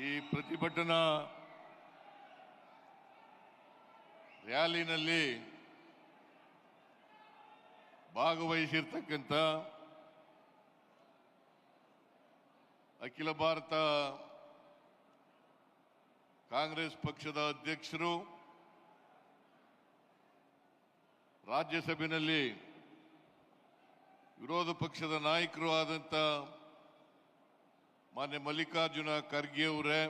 ಈ ಪ್ರತಿಭಟನಾ ರ್ಯಾಲಿನಲ್ಲಿ ಭಾಗವಹಿಸಿರ್ತಕ್ಕಂಥ ಅಖಿಲ ಭಾರತ ಕಾಂಗ್ರೆಸ್ ಪಕ್ಷದ ಅಧ್ಯಕ್ಷರು, ರಾಜ್ಯಸಭೆಯಲ್ಲಿ ವಿರೋಧ ಪಕ್ಷದ ನಾಯಕರು ಆದಂಥ ಮಾನ್ಯ ಮಲ್ಲಿಕಾರ್ಜುನ ಖರ್ಗೆ ಅವರೇ,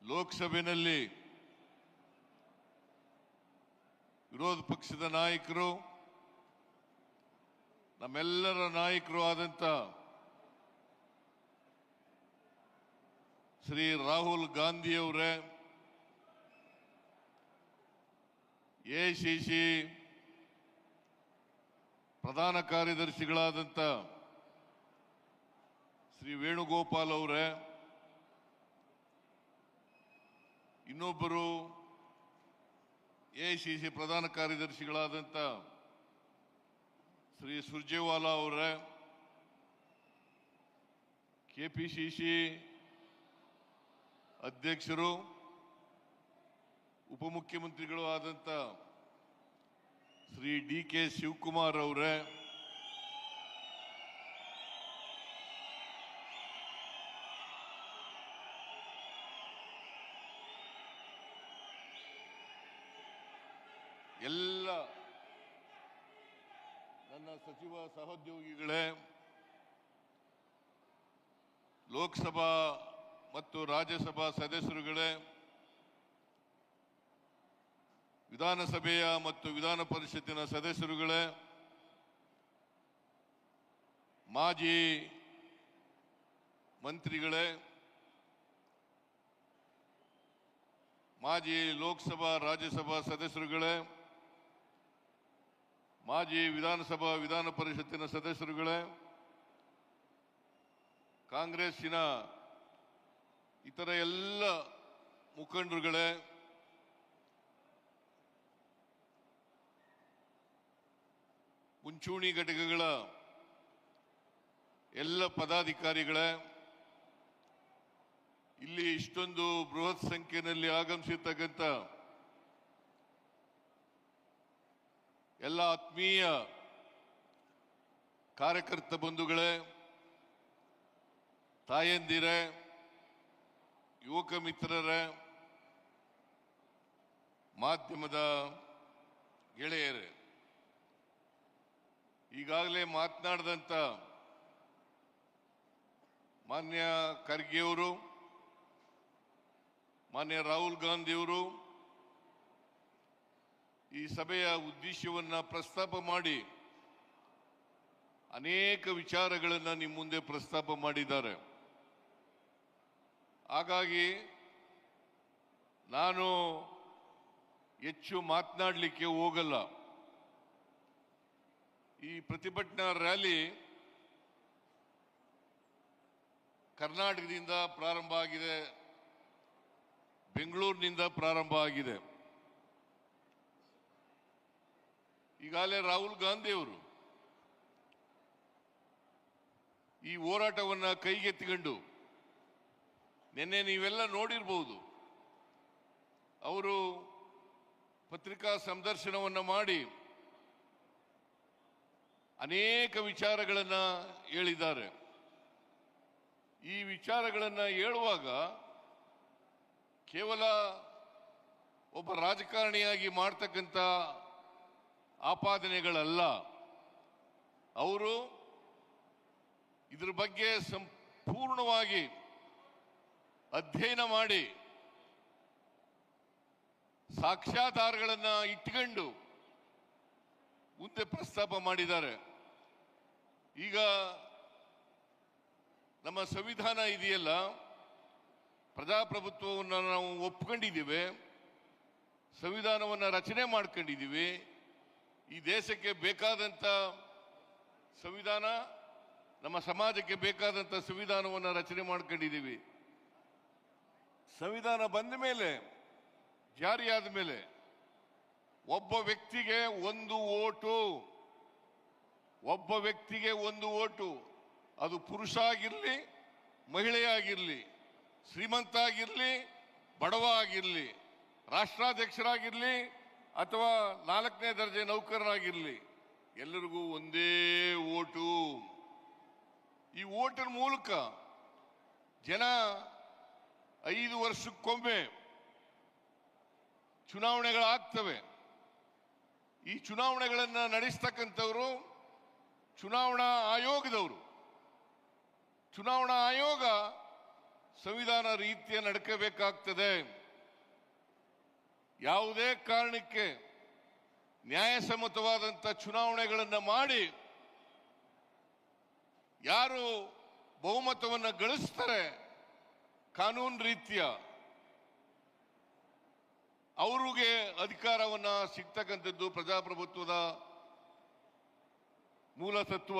ಲೋಕಸಭೆಯಲ್ಲಿ ವಿರೋಧ ಪಕ್ಷದ ನಾಯಕರು, ನಮ್ಮೆಲ್ಲರ ನಾಯಕರು ಆದಂಥ ಶ್ರೀ ರಾಹುಲ್ ಗಾಂಧಿ ಅವರೇ, ಎಐಸಿಸಿ ಪ್ರಧಾನ ಕಾರ್ಯದರ್ಶಿಗಳಾದಂಥ ಶ್ರೀ ವೇಣುಗೋಪಾಲ್ ಅವರೇ, ಇನ್ನೊಬ್ಬರು ಎಐಸಿಸಿ ಪ್ರಧಾನ ಕಾರ್ಯದರ್ಶಿಗಳಾದಂಥ ಶ್ರೀ ಸುರ್ಜೇವಾಲಾ ಅವರೇ, ಕೆಪಿಸಿಸಿ ಅಧ್ಯಕ್ಷರು ಉಪಮುಖ್ಯಮಂತ್ರಿಗಳು ಆದಂಥ ಶ್ರೀ ಡಿ.ಕೆ. ಶಿವಕುಮಾರ್ ಅವರೇ, ಎಲ್ಲ ನನ್ನ ಸಚಿವ ಸಹೋದ್ಯೋಗಿಗಳೇ, ಲೋಕಸಭಾ ಮತ್ತು ರಾಜ್ಯಸಭಾ ಸದಸ್ಯರುಗಳೇ, ವಿಧಾನಸಭೆಯ ಮತ್ತು ವಿಧಾನ ಪರಿಷತ್ತಿನ ಸದಸ್ಯರುಗಳೇ, ಮಾಜಿ ಮಂತ್ರಿಗಳೇ, ಮಾಜಿ ಲೋಕಸಭಾ ರಾಜ್ಯಸಭಾ ಸದಸ್ಯರುಗಳೇ, ಮಾಜಿ ವಿಧಾನಸಭಾ ವಿಧಾನ ಪರಿಷತ್ತಿನ ಸದಸ್ಯರುಗಳೇ, ಕಾಂಗ್ರೆಸ್ಸಿನ ಇತರ ಎಲ್ಲ ಮುಖಂಡರುಗಳೇ, ಮುಂಚೂಣಿ ಘಟಕಗಳ ಎಲ್ಲ ಪದಾಧಿಕಾರಿಗಳೇ, ಇಲ್ಲಿ ಇಷ್ಟೊಂದು ಬೃಹತ್ ಸಂಖ್ಯೆಯಲ್ಲಿ ಆಗಮಿಸಿರ್ತಕ್ಕಂಥ ಎಲ್ಲ ಆತ್ಮೀಯ ಕಾರ್ಯಕರ್ತ ಬಂಧುಗಳೇ, ತಾಯಂದಿರೇ, ಯುವಕ ಮಿತ್ರರೇ, ಮಾಧ್ಯಮದ ಗೆಳೆಯರೇ, ಈಗಾಗಲೇ ಮಾತನಾಡಿದಂಥ ಮಾನ್ಯ ಖರ್ಗೆ ಅವರು, ಮಾನ್ಯ ರಾಹುಲ್ ಗಾಂಧಿ ಅವರು ಈ ಸಭೆಯ ಉದ್ದೇಶವನ್ನು ಪ್ರಸ್ತಾಪ ಮಾಡಿ ಅನೇಕ ವಿಚಾರಗಳನ್ನು ನಿಮ್ಮ ಮುಂದೆ ಪ್ರಸ್ತಾಪ ಮಾಡಿದ್ದಾರೆ. ಹಾಗಾಗಿ ನಾನು ಹೆಚ್ಚು ಮಾತನಾಡಲಿಕ್ಕೆ ಹೋಗಲ್ಲ. ಈ ಪ್ರತಿಭಟನಾ ರ್ಯಾಲಿ ಕರ್ನಾಟಕದಿಂದ ಪ್ರಾರಂಭ ಆಗಿದೆ, ಬೆಂಗಳೂರಿನಿಂದ ಪ್ರಾರಂಭ ಆಗಿದೆ. ಈಗಾಗಲೇ ರಾಹುಲ್ ಗಾಂಧಿ ಅವರು ಈ ಹೋರಾಟವನ್ನು ಕೈಗೆತ್ತಿಕೊಂಡು ನಿನ್ನೆ ನೀವೆಲ್ಲ ನೋಡಿರಬಹುದು, ಅವರು ಪತ್ರಿಕಾ ಸಂದರ್ಶನವನ್ನು ಮಾಡಿ ಅನೇಕ ವಿಚಾರಗಳನ್ನು ಹೇಳಿದ್ದಾರೆ. ಈ ವಿಚಾರಗಳನ್ನು ಹೇಳುವಾಗ ಕೇವಲ ಒಬ್ಬ ರಾಜಕಾರಣಿಯಾಗಿ ಮಾಡ್ತಕ್ಕಂಥ ಆಪಾದನೆಗಳಲ್ಲ, ಅವರು ಇದ್ರ ಬಗ್ಗೆ ಸಂಪೂರ್ಣವಾಗಿ ಅಧ್ಯಯನ ಮಾಡಿ ಸಾಕ್ಷ್ಯಾಧಾರಗಳನ್ನು ಇಟ್ಟುಕೊಂಡು ಮುಂದೆ ಪ್ರಸ್ತಾಪ ಮಾಡಿದ್ದಾರೆ. ಈಗ ನಮ್ಮ ಸಂವಿಧಾನ ಇದೆಯಲ್ಲ, ಪ್ರಜಾಪ್ರಭುತ್ವವನ್ನು ನಾವು ಒಪ್ಕೊಂಡಿದ್ದೀವಿ, ಸಂವಿಧಾನವನ್ನು ರಚನೆ ಮಾಡ್ಕೊಂಡಿದ್ದೀವಿ. ಈ ದೇಶಕ್ಕೆ ಬೇಕಾದಂಥ ಸಂವಿಧಾನ, ನಮ್ಮ ಸಮಾಜಕ್ಕೆ ಬೇಕಾದಂಥ ಸಂವಿಧಾನವನ್ನು ರಚನೆ ಮಾಡ್ಕೊಂಡಿದ್ದೀವಿ. ಸಂವಿಧಾನ ಬಂದ ಮೇಲೆ, ಜಾರಿಯಾದ ಮೇಲೆ ಒಬ್ಬ ವ್ಯಕ್ತಿಗೆ ಒಂದು ಓಟು, ಒಬ್ಬ ವ್ಯಕ್ತಿಗೆ ಒಂದು ಓಟು, ಅದು ಪುರುಷ ಆಗಿರಲಿ, ಮಹಿಳೆಯಾಗಿರಲಿ, ಶ್ರೀಮಂತ ಆಗಿರಲಿ, ಬಡವ ಆಗಿರಲಿ, ರಾಷ್ಟ್ರಾಧ್ಯಕ್ಷರಾಗಿರಲಿ ಅಥವಾ 4ನೇ ದರ್ಜೆ ನೌಕರರಾಗಿರಲಿ, ಎಲ್ಲರಿಗೂ ಒಂದೇ ಓಟು. ಈ ಓಟಿನ ಮೂಲಕ ಜನ 5 ವರ್ಷಕ್ಕೊಮ್ಮೆ ಚುನಾವಣೆಗಳಾಗ್ತವೆ. ಈ ಚುನಾವಣೆಗಳನ್ನು ನಡೆಸ್ತಕ್ಕಂಥವರು ಚುನಾವಣಾ ಆಯೋಗದವರು. ಚುನಾವಣಾ ಆಯೋಗ ಸಂವಿಧಾನ ರೀತಿಯ ನಡ್ಕೋಬೇಕಾಗ್ತದೆ. ಯಾವುದೇ ಕಾರಣಕ್ಕೆ ನ್ಯಾಯಸಮ್ಮತವಾದಂಥ ಚುನಾವಣೆಗಳನ್ನು ಮಾಡಿ ಯಾರು ಬಹುಮತವನ್ನು ಗಳಿಸ್ತಾರೆ ಕಾನೂನು ರೀತಿಯ, ಅವ್ರಿಗೆ ಅಧಿಕಾರವನ್ನ ಸಿಗ್ತಕ್ಕಂಥದ್ದು ಪ್ರಜಾಪ್ರಭುತ್ವದ ಮೂಲ ತತ್ವ.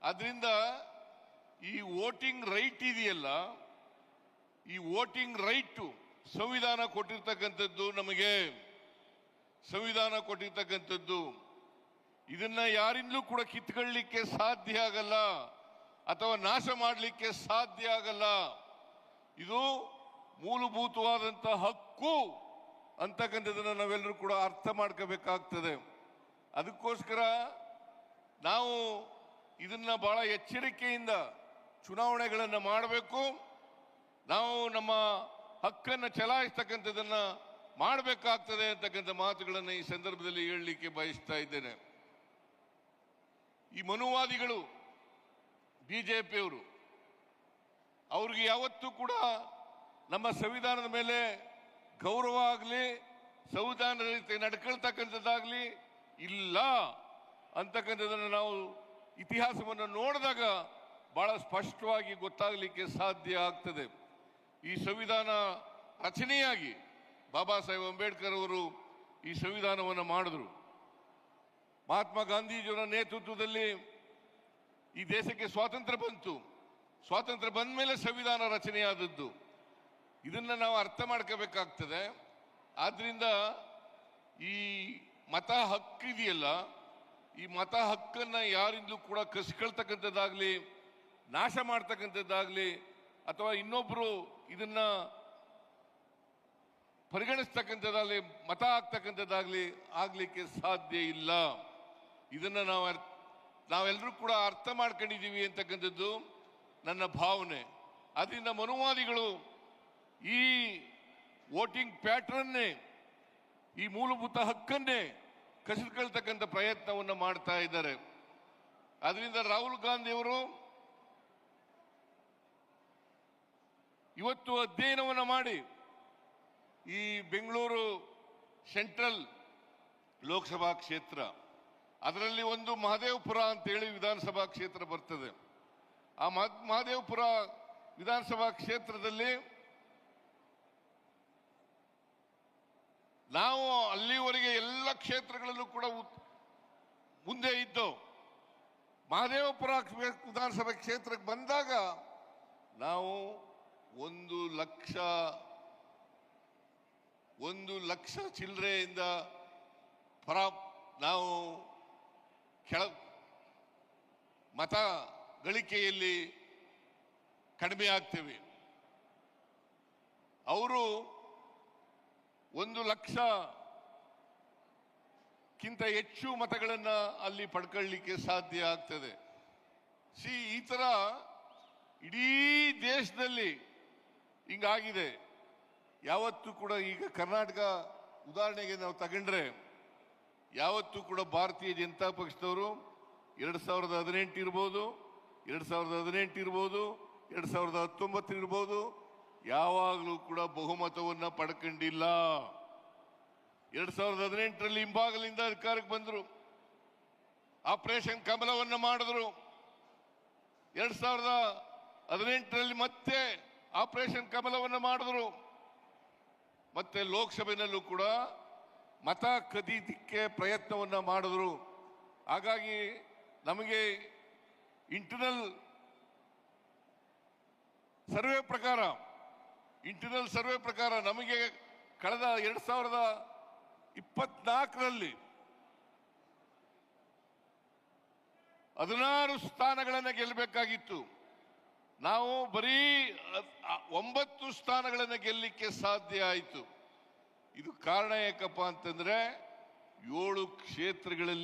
ಆದ್ರಿಂದ ಈ ವೋಟಿಂಗ್ ರೈಟ್ ಇದೆಯಲ್ಲ, ಈ ವೋಟಿಂಗ್ ರೈಟ್ ಸಂವಿಧಾನ ಕೊಟ್ಟಿರ್ತಕ್ಕಂಥದ್ದು, ನಮಗೆ ಸಂವಿಧಾನ ಕೊಟ್ಟಿರ್ತಕ್ಕಂಥದ್ದು. ಇದನ್ನ ಯಾರಿಂದಲೂ ಕೂಡ ಕಿತ್ಕೊಳ್ಳಿಕ್ಕೆ ಸಾಧ್ಯ ಆಗಲ್ಲ ಅಥವಾ ನಾಶ ಮಾಡಲಿಕ್ಕೆ ಸಾಧ್ಯ ಆಗಲ್ಲ. ಇದು ಮೂಲಭೂತವಾದಂಥ ಹಕ್ಕು ಅಂತಕ್ಕಂಥದ್ದನ್ನು ನಾವೆಲ್ಲರೂ ಕೂಡ ಅರ್ಥ ಮಾಡ್ಕೋಬೇಕಾಗ್ತದೆ. ಅದಕ್ಕೋಸ್ಕರ ನಾವು ಇದನ್ನ ಬಹಳ ಎಚ್ಚರಿಕೆಯಿಂದ ಚುನಾವಣೆಗಳನ್ನು ಮಾಡಬೇಕು. ನಾವು ನಮ್ಮ ಹಕ್ಕನ್ನು ಚಲಾಯಿಸ್ತಕ್ಕಂಥದ್ದನ್ನ ಮಾಡಬೇಕಾಗ್ತದೆ ಅಂತಕ್ಕಂಥ ಮಾತುಗಳನ್ನು ಈ ಸಂದರ್ಭದಲ್ಲಿ ಹೇಳಲಿಕ್ಕೆ ಬಯಸ್ತಾ ಇದ್ದೇನೆ. ಈ ಮನುವಾದಿಗಳು ಬಿಜೆಪಿಯವರು, ಅವ್ರಿಗೆ ಯಾವತ್ತೂ ಕೂಡ ನಮ್ಮ ಸಂವಿಧಾನದ ಮೇಲೆ ಗೌರವ ಆಗಲಿ, ಸಂವಿಧಾನದ ರೀತಿ ನಡ್ಕೊಳ್ತಕ್ಕಂಥದ್ದಾಗಲಿ ಇಲ್ಲ ಅಂತಕ್ಕಂಥದ್ದನ್ನು ನಾವು ಇತಿಹಾಸವನ್ನು ನೋಡಿದಾಗ ಬಹಳ ಸ್ಪಷ್ಟವಾಗಿ ಗೊತ್ತಾಗಲಿಕ್ಕೆ ಸಾಧ್ಯ ಆಗ್ತದೆ. ಈ ಸಂವಿಧಾನ ರಚನೆಯಾಗಿ ಬಾಬಾ ಸಾಹೇಬ್ ಅಂಬೇಡ್ಕರ್ ಅವರು ಈ ಸಂವಿಧಾನವನ್ನು ಮಾಡಿದ್ರು. ಮಹಾತ್ಮ ಗಾಂಧೀಜಿಯವರ ನೇತೃತ್ವದಲ್ಲಿ ಈ ದೇಶಕ್ಕೆ ಸ್ವಾತಂತ್ರ್ಯ ಬಂತು. ಸ್ವಾತಂತ್ರ್ಯ ಬಂದ ಮೇಲೆ ಸಂವಿಧಾನ ರಚನೆಯಾದದ್ದು. ಇದನ್ನ ನಾವು ಅರ್ಥ ಮಾಡ್ಕೋಬೇಕಾಗ್ತದೆ. ಆದ್ರಿಂದ ಈ ಮತ ಹಕ್ಕಿದೆಯಲ್ಲ, ಈ ಮತ ಹಕ್ಕನ್ನು ಯಾರಿಂದಲೂ ಕೂಡ ಕಸ್ಕೊಳ್ತಕ್ಕಂಥದ್ದಾಗ್ಲಿ, ನಾಶ ಮಾಡ್ತಕ್ಕಂಥದ್ದಾಗ್ಲಿ ಅಥವಾ ಇನ್ನೊಬ್ರು ಇದನ್ನ ಪರಿಗಣಿಸ್ತಕ್ಕಂಥದ್ದಾಗಲಿ, ಮತ ಹಾಕ್ತಕ್ಕಂಥದ್ದಾಗ್ಲಿ ಆಗ್ಲಿಕ್ಕೆ ಸಾಧ್ಯ ಇಲ್ಲ. ಇದನ್ನ ನಾವೆಲ್ಲರೂ ಕೂಡ ಅರ್ಥ ಮಾಡ್ಕೊಂಡಿದ್ದೀವಿ ಅಂತಕ್ಕಂಥದ್ದು ನನ್ನ ಭಾವನೆ. ಅದರಿಂದ ಮನುವಾದಿಗಳು ಈ ವೋಟಿಂಗ್ ಪ್ಯಾಟ್ರನ್ನೇ, ಈ ಮೂಲಭೂತ ಹಕ್ಕನ್ನೇ ಕಸಿದುಕೊಳ್ತಕ್ಕಂಥ ಪ್ರಯತ್ನವನ್ನು ಮಾಡ್ತಾ ಇದ್ದಾರೆ. ಅದರಿಂದ ರಾಹುಲ್ ಗಾಂಧಿ ಅವರು ಇವತ್ತು ಅಧ್ಯಯನವನ್ನು ಮಾಡಿ ಈ ಬೆಂಗಳೂರು ಸೆಂಟ್ರಲ್ ಲೋಕಸಭಾ ಕ್ಷೇತ್ರ, ಅದರಲ್ಲಿ ಒಂದು ಮಹದೇವಪುರ ಅಂತೇಳಿ ವಿಧಾನಸಭಾ ಕ್ಷೇತ್ರ ಬರ್ತದೆ. ಆ ಮಹದೇವಪುರ ವಿಧಾನಸಭಾ ಕ್ಷೇತ್ರದಲ್ಲಿ ನಾವು ಅಲ್ಲಿವರೆಗೆ ಎಲ್ಲ ಕ್ಷೇತ್ರಗಳಲ್ಲೂ ಕೂಡ ಮುಂದೆ ಇದ್ದವು. ಮಹದೇವಪುರ ವಿಧಾನಸಭಾ ಕ್ಷೇತ್ರಕ್ಕೆ ಬಂದಾಗ ನಾವು 1 ಲಕ್ಷ ಚಿಲ್ಲರೆಯಿಂದ ನಾವು ಮತ ಗಳಿಕೆಯಲ್ಲಿ ಕಡಿಮೆ ಆಗ್ತೇವೆ. ಅವರು 1 ಲಕ್ಷಕ್ಕಿಂತ ಹೆಚ್ಚು ಮತಗಳನ್ನ ಅಲ್ಲಿ ಪಡ್ಕೊಳ್ಳಿಕ್ಕೆ ಸಾಧ್ಯ ಆಗ್ತದೆ. ಈ ತರ ಇಡೀ ದೇಶದಲ್ಲಿ ಹಿಂಗಾಗಿದೆ. ಯಾವತ್ತೂ ಕೂಡ ಈಗ ಕರ್ನಾಟಕ ಉದಾಹರಣೆಗೆ ನಾವು ತಗೊಂಡ್ರೆ, ಯಾವತ್ತೂ ಕೂಡ ಭಾರತೀಯ ಜನತಾ ಪಕ್ಷದವರು 2018 ಇರ್ಬೋದು, 2018 ಇರ್ಬೋದು, 2019 ಇರ್ಬೋದು, ಯಾವಾಗಲೂ ಕೂಡ ಬಹುಮತವನ್ನು ಪಡ್ಕೊಂಡಿಲ್ಲ. 2018ರಲ್ಲಿ ಹಿಂಭಾಗಲಿಂದ ಅಧಿಕಾರಕ್ಕೆ ಬಂದರು, ಆಪರೇಷನ್ ಕಮಲವನ್ನು ಮಾಡಿದ್ರು. 2018ರಲ್ಲಿ ಮತ್ತೆ ಆಪರೇಷನ್ ಕಮಲವನ್ನು ಮಾಡಿದ್ರು. ಮತ್ತೆ ಲೋಕಸಭೆಯಲ್ಲೂ ಕೂಡ ಮತ ಕದೀಲಿಕ್ಕೆ ಪ್ರಯತ್ನವನ್ನ ಮಾಡಿದ್ರು. ಹಾಗಾಗಿ ನಮಗೆ ಇಂಟರ್ನಲ್ ಸರ್ವೆ ಪ್ರಕಾರ ನಮಗೆ ಕಳೆದ 2024ರಲ್ಲಿ 16 ಸ್ಥಾನಗಳನ್ನು ಗೆಲ್ಲಬೇಕಾಗಿತ್ತು. ನಾವು ಬರೀ 9 ಸ್ಥಾನಗಳನ್ನು ಗೆಲ್ಲಲಿಕ್ಕೆ ಸಾಧ್ಯ ಆಯಿತು. ಇದು ಕಾರಣ ಯಾಕಪ್ಪ ಅಂತಂದ್ರೆ 7 ಕ್ಷೇತ್ರಗಳಲ್ಲಿ